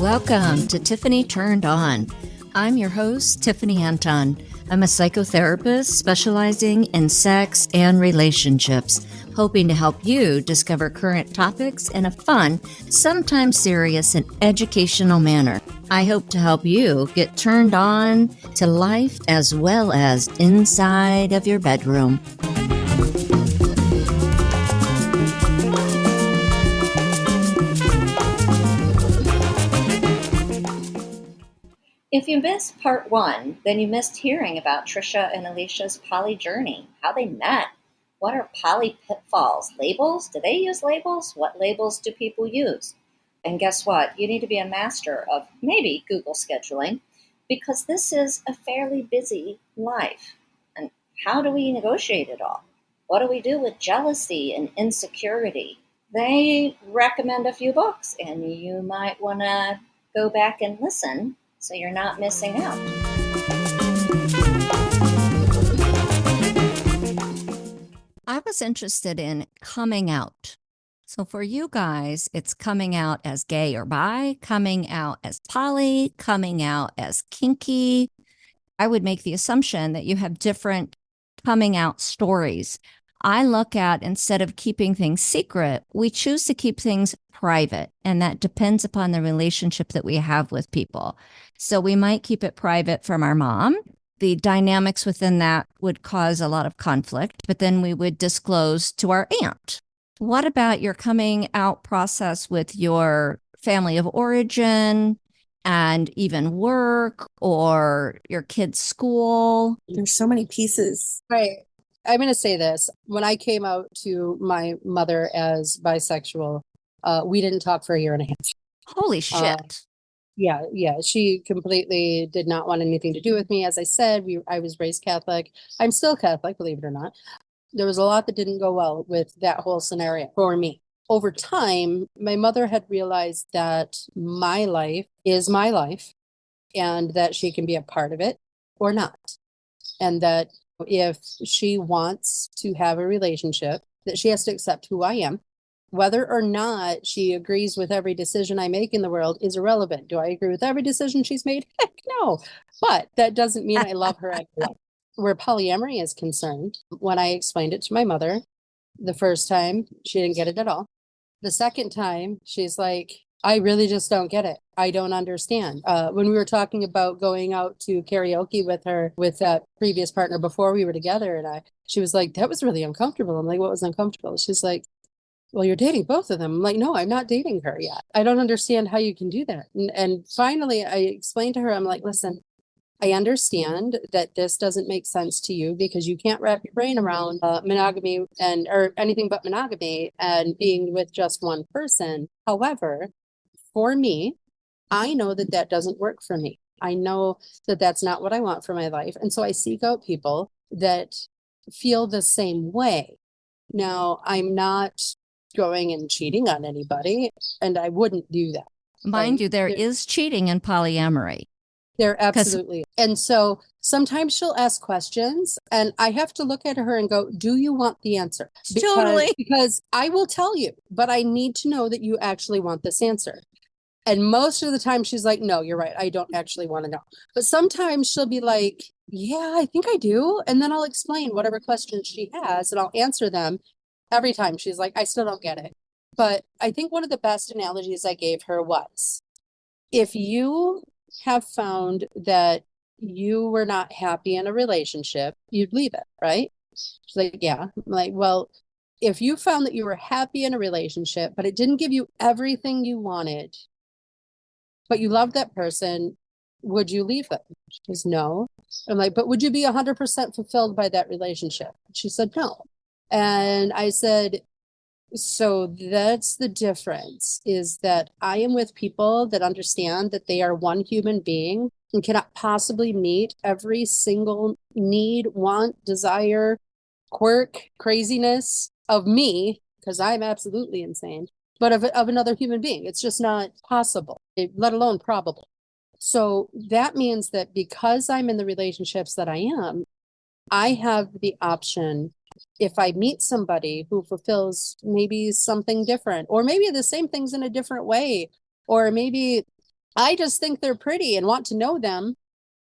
Welcome to Tiffany Turned On. I'm your host, Tiffany Anton. I'm a psychotherapist specializing in sex and relationships, hoping to help you discover current topics in a fun, sometimes serious, and educational manner. I hope to help you get turned on to life as well as inside of your bedroom. If you missed part 1, then you missed hearing about Trisha and Alicia's poly journey, how they met. What are poly pitfalls? Labels? Do they use labels? What labels do people use? And guess what? You need to be a master of maybe Google scheduling, because this is a fairly busy life. And how do we negotiate it all? What do we do with jealousy and insecurity? They recommend a few books, and you might want to go back and listen so you're not missing out. I was interested in coming out. So for you guys, it's coming out as gay or bi, coming out as poly, coming out as kinky. I would make the assumption that you have different coming out stories. I look at, instead of keeping things secret, we choose to keep things private, and that depends upon the relationship that we have with people. So we might keep it private from our mom. The dynamics within that would cause a lot of conflict, but then we would disclose to our aunt. What about your coming out process with your family of origin and even work or your kids' school? There's so many pieces. Right. I'm going to say this. When I came out to my mother as bisexual, we didn't talk for a year and a half. Holy shit. Yeah. She completely did not want anything to do with me. As I said, I was raised Catholic. I'm still Catholic, believe it or not. There was a lot that didn't go well with that whole scenario for me. Over time, my mother had realized that my life is my life and that she can be a part of it or not. And that if she wants to have a relationship, that she has to accept who I am. Whether or not she agrees with every decision I make in the world is irrelevant. Do I agree with every decision she's made? Heck no. But that doesn't mean I love her anymore. Where polyamory is concerned, when I explained it to my mother, the first time, she didn't get it at all. The second time, she's like, I really just don't get it. I don't understand. When we were talking about going out to karaoke with her, with that previous partner before we were together, and she was like, that was really uncomfortable. I'm like, what was uncomfortable? She's like, well, you're dating both of them. I'm like, no, I'm not dating her yet. I don't understand how you can do that. And finally, I explained to her, I'm like, listen, I understand that this doesn't make sense to you because you can't wrap your brain around monogamy or anything but monogamy and being with just one person. However, for me, I know that that doesn't work for me. I know that that's not what I want for my life. And so I seek out people that feel the same way. Now, I'm not going and cheating on anybody, and I wouldn't do that. Mind you, there is cheating in polyamory. There absolutely. And so sometimes she'll ask questions and I have to look at her and go, do you want the answer? Totally. Because I will tell you, but I need to know that you actually want this answer. And most of the time she's like, no, you're right. I don't actually want to know. But sometimes she'll be like, yeah, I think I do. And then I'll explain whatever questions she has and I'll answer them. Every time she's like, I still don't get it. But I think one of the best analogies I gave her was, if you have found that you were not happy in a relationship, you'd leave it, right? She's like, yeah. I'm like, well, if you found that you were happy in a relationship, but it didn't give you everything you wanted, but you loved that person, would you leave them? She goes, no. I'm like, but would you be 100% fulfilled by that relationship? She said, no. And I said, so that's the difference, is that I am with people that understand that they are one human being and cannot possibly meet every single need, want, desire, quirk, craziness of me, because I'm absolutely insane, but of another human being. It's just not possible, let alone probable. So that means that because I'm in the relationships that I am, I have the option if I meet somebody who fulfills maybe something different, or maybe the same things in a different way, or maybe I just think they're pretty and want to know them,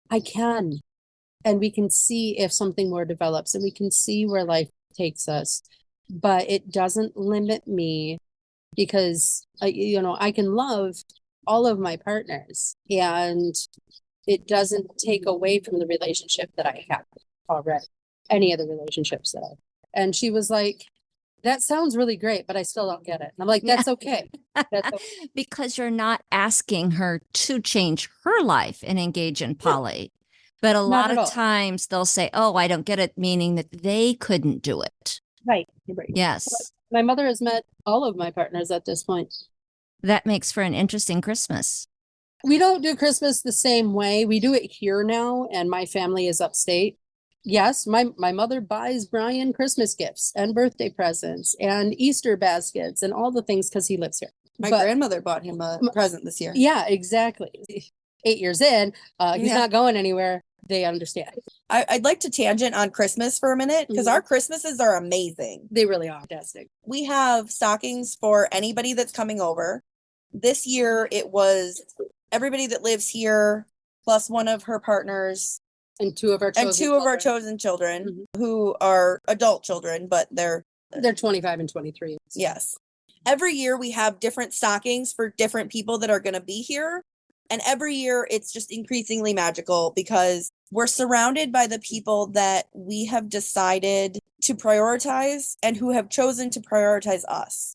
I can. And we can see if something more develops, and we can see where life takes us. But it doesn't limit me, because I can love all of my partners, and it doesn't take away from the relationship that I have already, any of the relationships that I have. And she was like, that sounds really great, but I still don't get it. And I'm like, that's okay. That's okay. Because you're not asking her to change her life and engage in poly. But a lot at all. of times they'll say, oh, I don't get it, meaning that they couldn't do it. Right. Yes. My mother has met all of my partners at this point. That makes for an interesting Christmas. We don't do Christmas the same way. We do it here now, and my family is upstate. Yes, my mother buys Brian Christmas gifts and birthday presents and Easter baskets and all the things because he lives here. My But- grandmother bought him a present this year. Yeah, exactly. 8 years in, he's Yeah. not going anywhere. They understand. I'd like to tangent on Christmas for a minute, because Mhm. our Christmases are amazing. They really are fantastic. We have stockings for anybody that's coming over. This year it was everybody that lives here plus one of her partners And two of our and two of our chosen children who are adult children, but they're 25 and 23. yes. Every year we have different stockings for different people that are going to be here. And every year it's just increasingly magical, because we're surrounded by the people that we have decided to prioritize and who have chosen to prioritize us.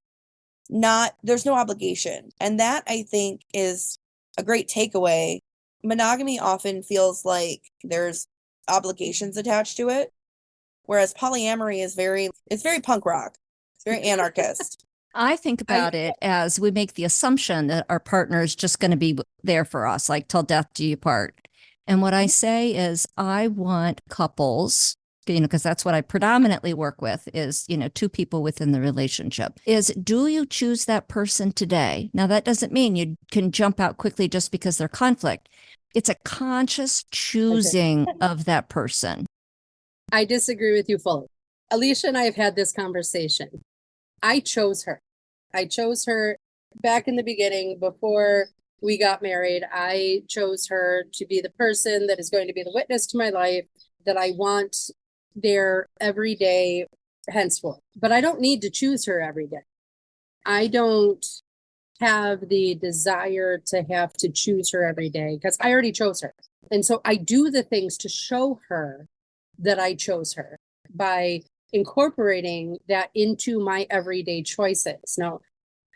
There's no obligation. And that, I think, is a great takeaway. Monogamy often feels like there's obligations attached to it, whereas polyamory is very punk rock. It's very anarchist. I think about it as we make the assumption that our partner is just going to be there for us, like till death do you part. And what I say is I want couples, because that's what I predominantly work with is, two people within the relationship, is do you choose that person today? Now, that doesn't mean you can jump out quickly just because they're conflict. It's a conscious choosing of that person. I disagree with you fully. Alicia and I have had this conversation. I chose her. I chose her back in the beginning before we got married. I chose her to be the person that is going to be the witness to my life, that I want there every day henceforth. But I don't need to choose her every day. I don't have the desire to have to choose her every day because I already chose her. And so I do the things to show her that I chose her by incorporating that into my everyday choices. Now,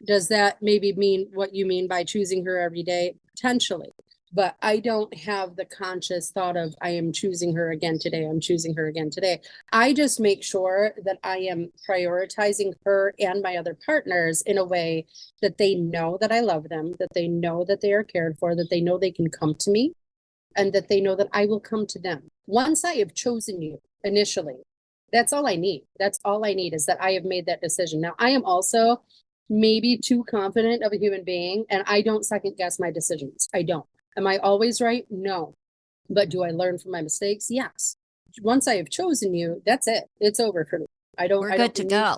does that maybe mean what you mean by choosing her every day? Potentially. But I don't have the conscious thought of I am choosing her again today. I'm choosing her again today. I just make sure that I am prioritizing her and my other partners in a way that they know that I love them, that they know that they are cared for, that they know they can come to me, and that they know that I will come to them. Once I have chosen you initially, that's all I need. That's all I need is that I have made that decision. Now, I am also maybe too confident of a human being, and I don't second guess my decisions. I don't. Am I always right? No. But do I learn from my mistakes? Yes. Once I have chosen you, that's it. It's over for me. We're good to go.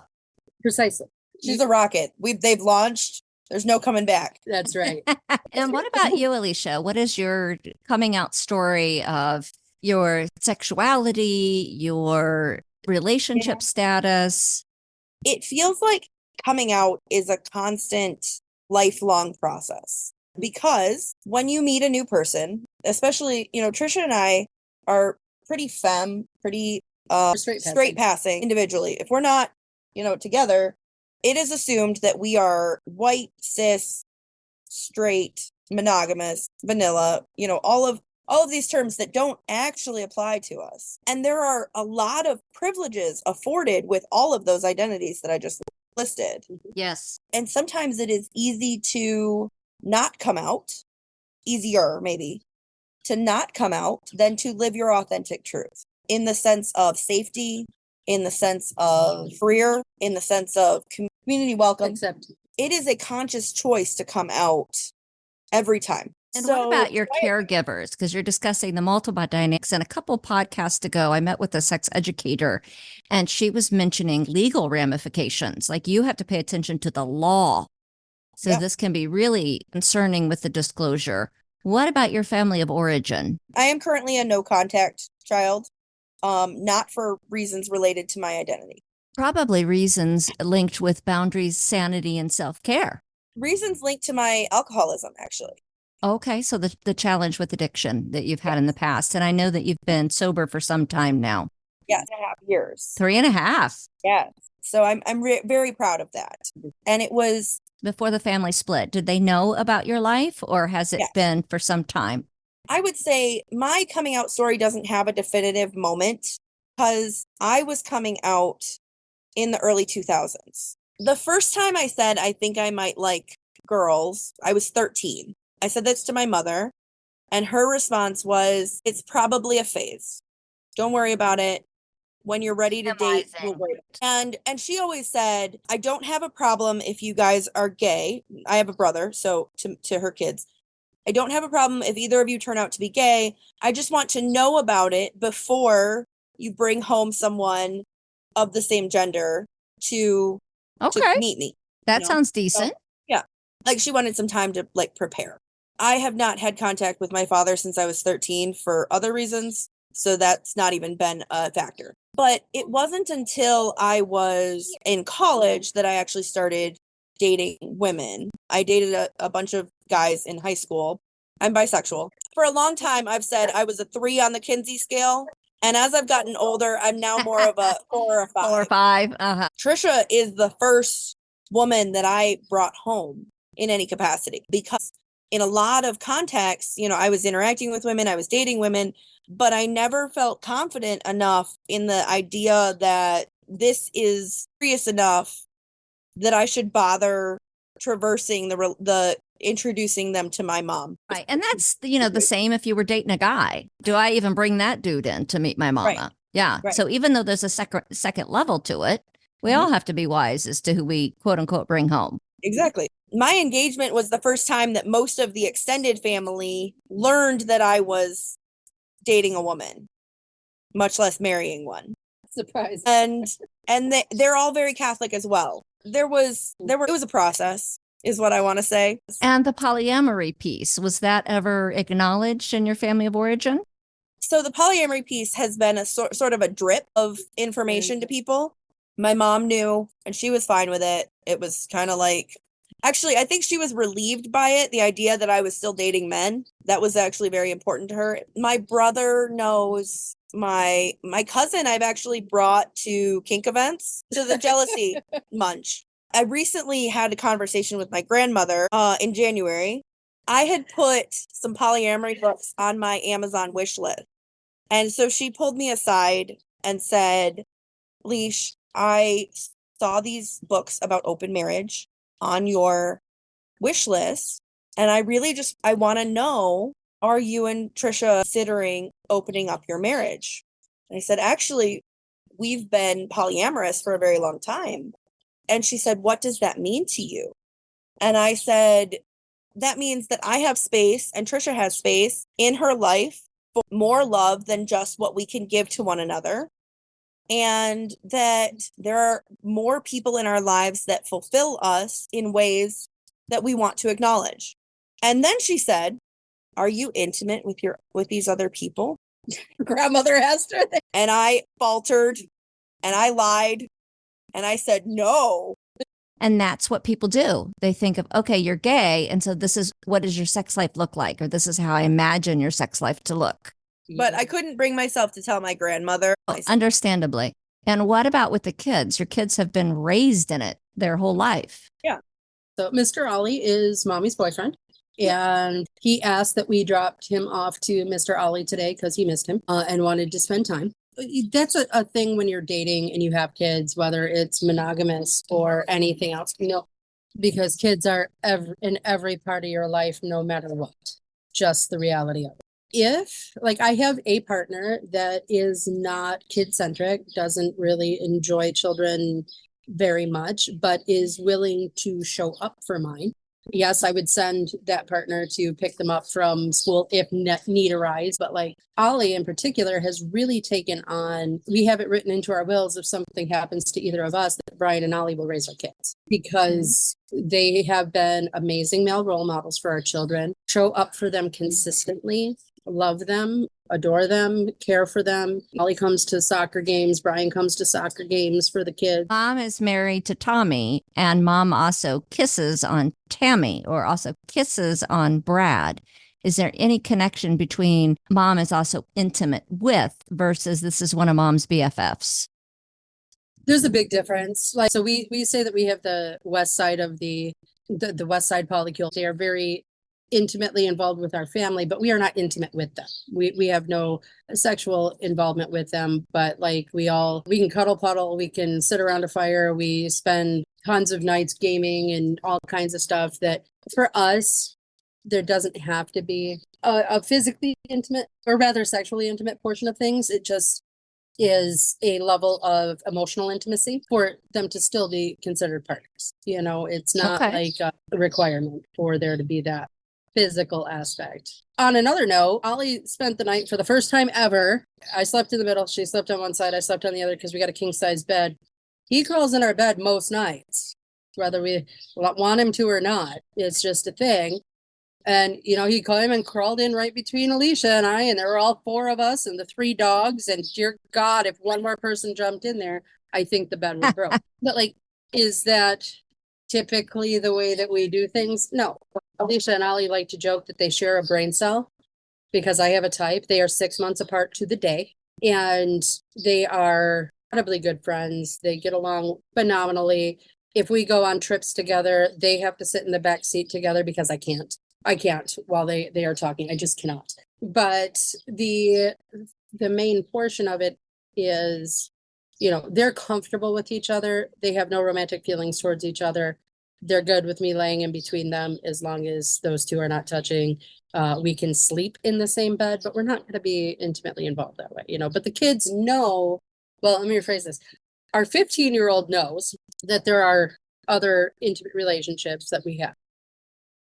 Precisely. She's a rocket. They've launched. There's no coming back. That's right. And what about you, Alicia? What is your coming out story of your sexuality, your relationship status? It feels like coming out is a constant, lifelong process, because when you meet a new person, especially, Trisha and I are pretty straight passing individually. If we're not, together, it is assumed that we are white, cis, straight, monogamous, vanilla, all of these terms that don't actually apply to us. And there are a lot of privileges afforded with all of those identities that I just listed. Yes. And sometimes it is easy to not come out, easier maybe, to not come out than to live your authentic truth, in the sense of safety, in the sense of career, in the sense of community welcome. Except It is a conscious choice to come out every time. And So what about your caregivers? Because you're discussing the multiple dynamics. And a couple podcasts ago, I met with a sex educator, and she was mentioning legal ramifications. Like you have to pay attention to the law. So Yep. this can be really concerning with the disclosure. What about your family of origin? I am currently a no contact child, not for reasons related to my identity. Probably reasons linked with boundaries, sanity, and self-care. Reasons linked to my alcoholism, actually. Okay, so the challenge with addiction that you've had in the past. And I know that you've been sober for some time now. Yes, 3.5 years. 3.5. Yes. So I'm very proud of that. And it was Before the family split. Did they know about your life, or has it Yes. been for some time? I would say my coming out story doesn't have a definitive moment because I was coming out in the early 2000s. The first time I said, I think I might like girls, I was 13. I said this to my mother, and her response was, it's probably a phase. Don't worry about it. When you're ready to date, we'll wait. And she always said, I don't have a problem if you guys are gay. I have a brother, so to her kids, I don't have a problem if either of you turn out to be gay. I just want to know about it before you bring home someone of the same gender to Okay, meet me. that know? sounds decent. Yeah. Like she wanted some time to like prepare. I have not had contact with my father since I was 13 for other reasons. So that's not even been a factor. But it wasn't until I was in college that I actually started dating women. I dated a bunch of guys in high school. I'm bisexual. For a long time, I've said I was a 3 on the Kinsey scale. And as I've gotten older, I'm now more of a 4 or 5. 4 or 5. Uh-huh. Trisha is the first woman that I brought home in any capacity, because in a lot of contexts, I was interacting with women, I was dating women, but I never felt confident enough in the idea that this is serious enough that I should bother traversing the introducing them to my mom. Right. And that's, the same if you were dating a guy. Do I even bring that dude in to meet my mama? Right. Yeah. Right. So even though there's a second level to it, we all have to be wise as to who we quote unquote bring home. Exactly. My engagement was the first time that most of the extended family learned that I was dating a woman, much less marrying one. Surprise. And they're all very Catholic as well. It was a process, is what I want to say. And the polyamory piece, was that ever acknowledged in your family of origin? So the polyamory piece has been a sort of a drip of information to people. My mom knew, and she was fine with it. It was kind of like, actually, I think she was relieved by it, the idea that I was still dating men. That was actually very important to her. My brother knows. My cousin I've actually brought to kink events, to the jealousy munch. I recently had a conversation with my grandmother in January. I had put some polyamory books on my Amazon wish list. And so she pulled me aside and said, Leash, I saw these books about open marriage on your wish list. And I want to know, are you and Trisha considering opening up your marriage? And I said, actually, we've been polyamorous for a very long time. And she said, what does that mean to you? And I said, that means that I have space and Trisha has space in her life for more love than just what we can give to one another. And that there are more people in our lives that fulfill us in ways that we want to acknowledge. And then she said, are you intimate with these other people? Grandmother asked her that. And I faltered and I lied and I said, no. And that's what people do. They think of, okay, you're gay. And so what does your sex life look like? Or this is how I imagine your sex life to look. But I couldn't bring myself to tell my grandmother. Understandably. And what about with the kids? Your kids have been raised in it their whole life. Yeah. So Mr. Ollie is mommy's boyfriend. And he asked that we dropped him off to Mr. Ollie today because he missed him and wanted to spend time. That's a thing when you're dating and you have kids, whether it's monogamous or anything else, because kids are in every part of your life, no matter what, just the reality of it. If, like, I have a partner that is not kid-centric, doesn't really enjoy children very much, but is willing to show up for mine, Yes, I would send that partner to pick them up from school if need arise. But like Ollie in particular has really taken on, we have it written into our wills if something happens to either of us, that Brian and Ollie will raise our kids because they have been amazing male role models for our children, show up for them consistently, love them, adore them, care for them. Ollie comes to soccer games. Brian comes to soccer games for the kids. Mom is married to Tommy, and mom also kisses on Tammy or also kisses on Brad. Is there any connection between mom is also intimate with versus this is one of mom's BFFs? There's a big difference. Like, so we say that we have the west side of the west side polycule. They are very intimately involved with our family, but we are not intimate with them. We have no sexual involvement with them, but like we can cuddle puddle, we can sit around a fire, we spend tons of nights gaming and all kinds of stuff that for us, there doesn't have to be a physically intimate or rather sexually intimate portion of things. It just is a level of emotional intimacy for them to still be considered partners. You know, it's not Okay. like a requirement for there to be that physical aspect. On another note, Ollie spent the night for the first time ever. I slept in the middle. She slept on one side. I slept on the other because we got a king size bed. He crawls in our bed most nights, whether we want him to or not. It's just a thing. And, you know, he came and crawled in right between Alicia and I, and there were all four of us and the three dogs. And dear God, if one more person jumped in there, I think the bed would broke. But like, is that typically the way that we do things? No. Alicia and Ollie like to joke that they share a brain cell because I have a type. They are 6 months apart to the day, and they are incredibly good friends. They get along phenomenally. If we go on trips together, they have to sit in the back seat together because I can't while they are talking. I just cannot. But the main portion of it is, you know, they're comfortable with each other. They have no romantic feelings towards each other. They're good with me laying in between them as long as those two are not touching. We can sleep in the same bed, but we're not going to be intimately involved that way, you know. But the kids know, well, let me rephrase this. Our 15-year-old knows that there are other intimate relationships that we have.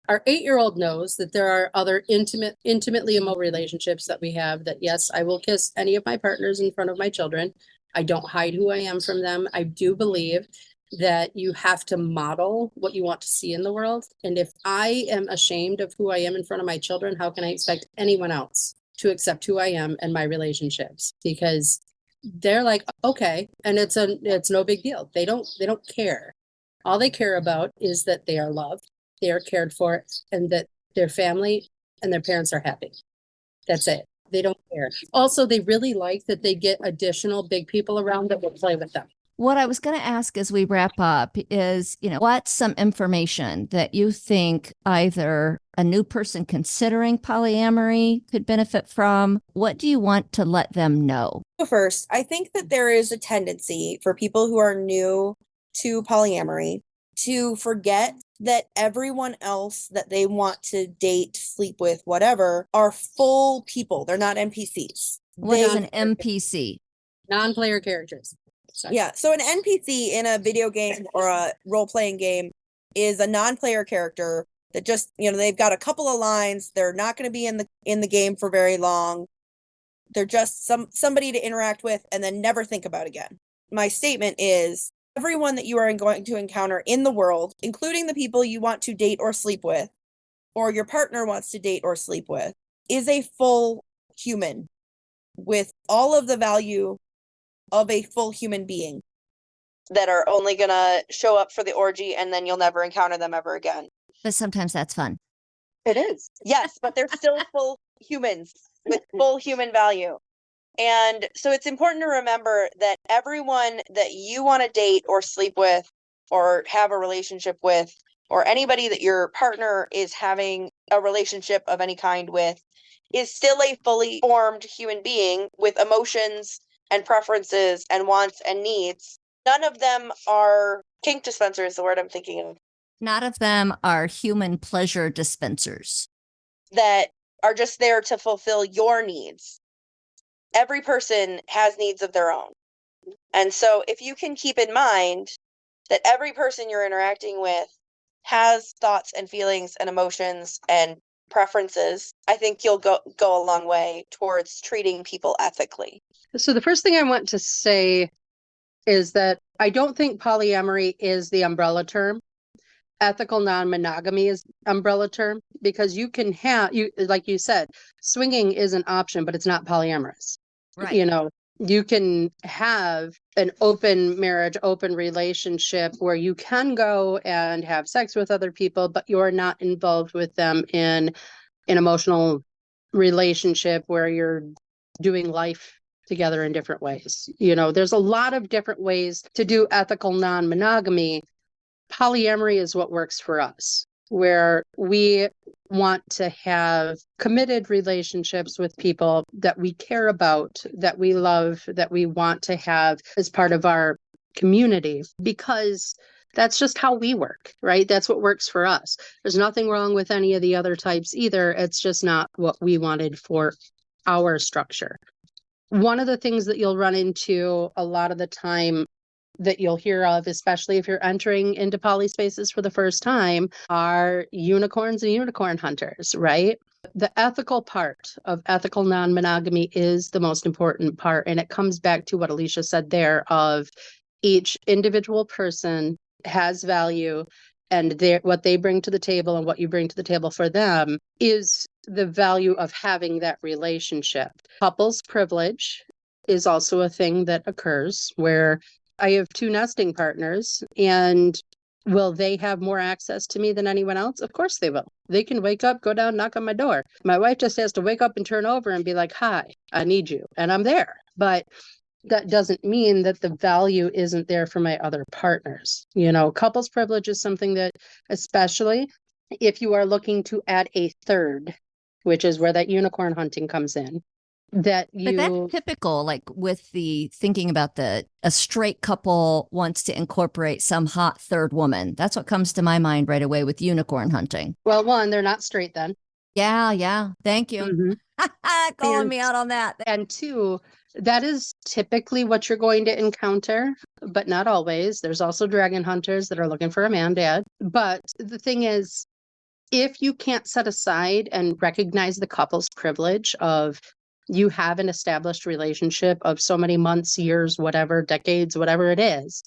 Our 8-year-old knows that there are other intimately emotional relationships that we have, that yes, I will kiss any of my partners in front of my children. I don't hide who I am from them. I do believe that you have to model what you want to see in the world. And if I am ashamed of who I am in front of my children, how can I expect anyone else to accept who I am and my relationships? Because they're like, okay, and it's no big deal. They don't care. All they care about is that they are loved, they are cared for, and that their family and their parents are happy. That's it. They don't care. Also, they really like that they get additional big people around that will play with them. What I was going to ask as we wrap up is, you know, what's some information that you think either a new person considering polyamory could benefit from? What do you want to let them know? First, I think that there is a tendency for people who are new to polyamory to forget that everyone else that they want to date, sleep with, whatever, are full people. They're not NPCs. What is an NPC? Non-player characters. Sorry. Yeah. So an NPC in a video game or a role-playing game is a non-player character that just, you know, they've got a couple of lines. They're not going to be in the game for very long. They're just somebody to interact with and then never think about again. My statement is everyone that you are going to encounter in the world, including the people you want to date or sleep with, or your partner wants to date or sleep with, is a full human with all of the value of a full human being that are only going to show up for the orgy and then you'll never encounter them ever again. But sometimes that's fun. It is. Yes, but they're still full humans with full human value. And so it's important to remember that everyone that you want to date or sleep with or have a relationship with, or anybody that your partner is having a relationship of any kind with, is still a fully formed human being with emotions and preferences and wants and needs. None of them are kink dispenser is the word I'm thinking of. None of them are human pleasure dispensers That are just there to fulfill your needs. Every person has needs of their own. And so if you can keep in mind that every person you're interacting with has thoughts and feelings and emotions and preferences, I think you'll go a long way towards treating people ethically. So the first thing I want to say is that I don't think polyamory is the umbrella term. Ethical non-monogamy is umbrella term, because you can have, you like you said, swinging is an option, but it's not polyamorous. Right. You know, you can have an open marriage, open relationship where you can go and have sex with other people, but you're not involved with them in an emotional relationship where you're doing life together in different ways. You know, there's a lot of different ways to do ethical non-monogamy. Polyamory is what works for us, where we want to have committed relationships with people that we care about, that we love, that we want to have as part of our community, because that's just how we work, right? That's what works for us. There's nothing wrong with any of the other types either. It's just not what we wanted for our structure. One of the things that you'll run into a lot of the time that you'll hear of, especially if you're entering into poly spaces for the first time, are unicorns and unicorn hunters, right? The ethical part of ethical non-monogamy is the most important part. And it comes back to what Alicia said there of each individual person has value, and what they bring to the table and what you bring to the table for them is the value of having that relationship. Couples privilege is also a thing that occurs where I have two nesting partners, and will they have more access to me than anyone else? Of course they will. They can wake up, go down, knock on my door. My wife just has to wake up and turn over and be like, hi, I need you. And I'm there. But that doesn't mean that the value isn't there for my other partners. You know, couples privilege is something that, especially if you are looking to add a third, which is where that unicorn hunting comes in, that But that's typical, like with the thinking about a straight couple wants to incorporate some hot third woman. That's what comes to my mind right away with unicorn hunting. well, one, they're not straight then. Yeah. Thank you. Mhm. Calling me out on that. And two, that is typically what you're going to encounter, but not always. There's also dragon hunters that are looking for a man dad. But the thing is, if you can't set aside and recognize the couple's privilege of you have an established relationship of so many months, years, whatever, decades, whatever it is,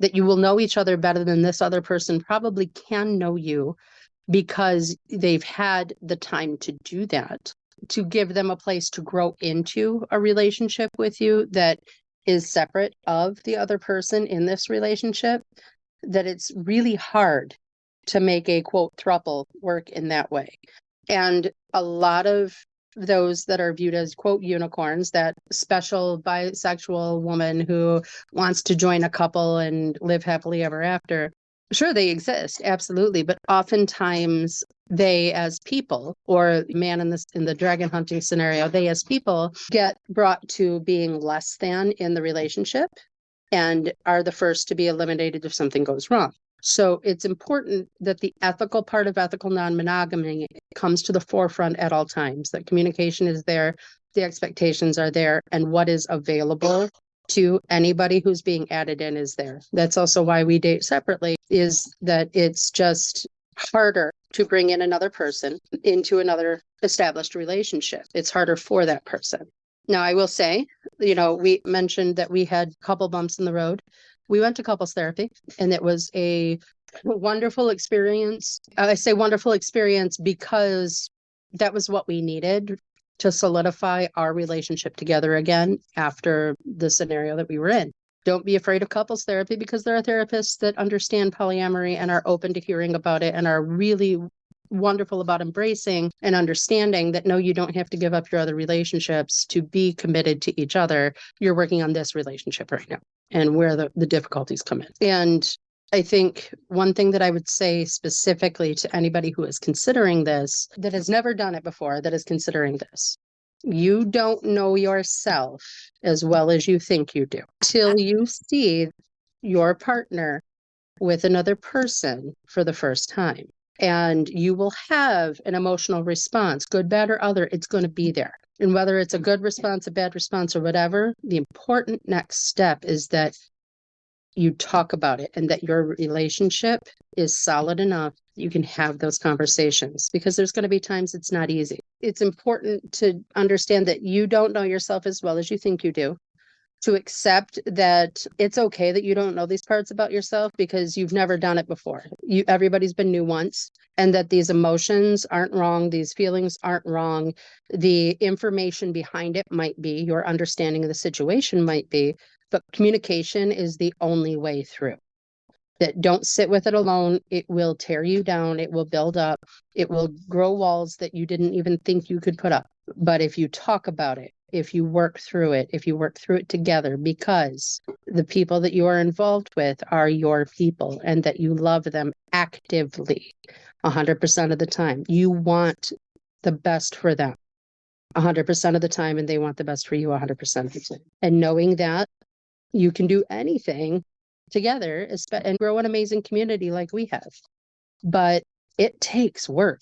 that you will know each other better than this other person probably can know you, because they've had the time to do that, to give them a place to grow into a relationship with you that is separate of the other person in this relationship, that it's really hard to make a quote throuple work in that way. And a lot of those that are viewed as quote unicorns, that special bisexual woman who wants to join a couple and live happily ever after, sure, they exist, absolutely. But oftentimes they as people, or man in the dragon hunting scenario, they as people get brought to being less than in the relationship and are the first to be eliminated if something goes wrong. So it's important that the ethical part of ethical non-monogamy comes to the forefront at all times, that communication is there, the expectations are there, and what is available to anybody who's being added in is there. That's also why we date separately, is that it's just harder to bring in another person into another established relationship. It's harder for that person. Now, I will say, you know, we mentioned that we had a couple bumps in the road. We went to couples therapy, and it was a wonderful experience. I say wonderful experience because that was what we needed to solidify our relationship together again after the scenario that we were in. Don't be afraid of couples therapy, because there are therapists that understand polyamory and are open to hearing about it and are really wonderful about embracing and understanding that no, you don't have to give up your other relationships to be committed to each other. You're working on this relationship right now and where the difficulties come in. And I think one thing that I would say specifically to anybody who is considering this, that has never done it before, that is considering this, you don't know yourself as well as you think you do till you see your partner with another person for the first time. And you will have an emotional response, good, bad, or other, it's going to be there. And whether it's a good response, a bad response, or whatever, the important next step is that you talk about it and that your relationship is solid enough, you can have those conversations, because there's going to be times it's not easy. It's important to understand that you don't know yourself as well as you think you do, to accept that it's okay that you don't know these parts about yourself because you've never done it before. Everybody's been new once, and that these emotions aren't wrong. These feelings aren't wrong. The information behind it might be, your understanding of the situation might be, but communication is the only way through. That don't sit with it alone. It will tear you down. It will build up. It will grow walls that you didn't even think you could put up. But if you talk about it, if you work through it together, because the people that you are involved with are your people and that you love them actively 100% of the time. You want the best for them 100% of the time, and they want the best for you 100% of the time. And knowing that you can do anything together and grow an amazing community like we have. But it takes work.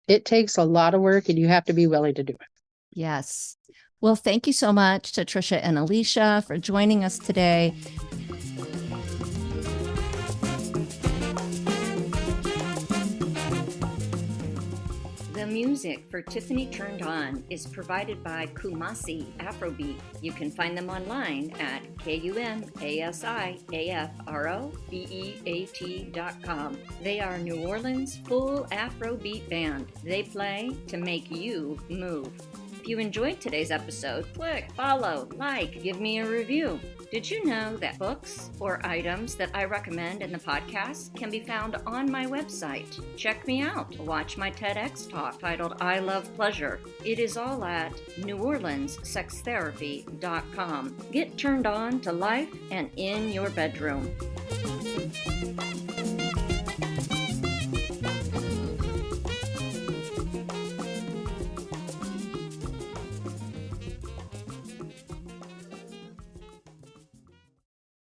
It takes a lot of work, and you have to be willing to do it. Yes. Well, thank you so much to Trisha and Alicia for joining us today. The music for Tiffany Turned On is provided by Kumasi Afrobeat. You can find them online at KUMASIAFROBEAT.com. They are New Orleans' full Afrobeat band. They play to make you move. If you enjoyed today's episode, click, follow, like, give me a review. Did you know that books or items that I recommend in the podcast can be found on my website? Check me out. Watch my TEDx talk titled I Love Pleasure. It is all at NewOrleansSexTherapy.com. Get turned on to life and in your bedroom.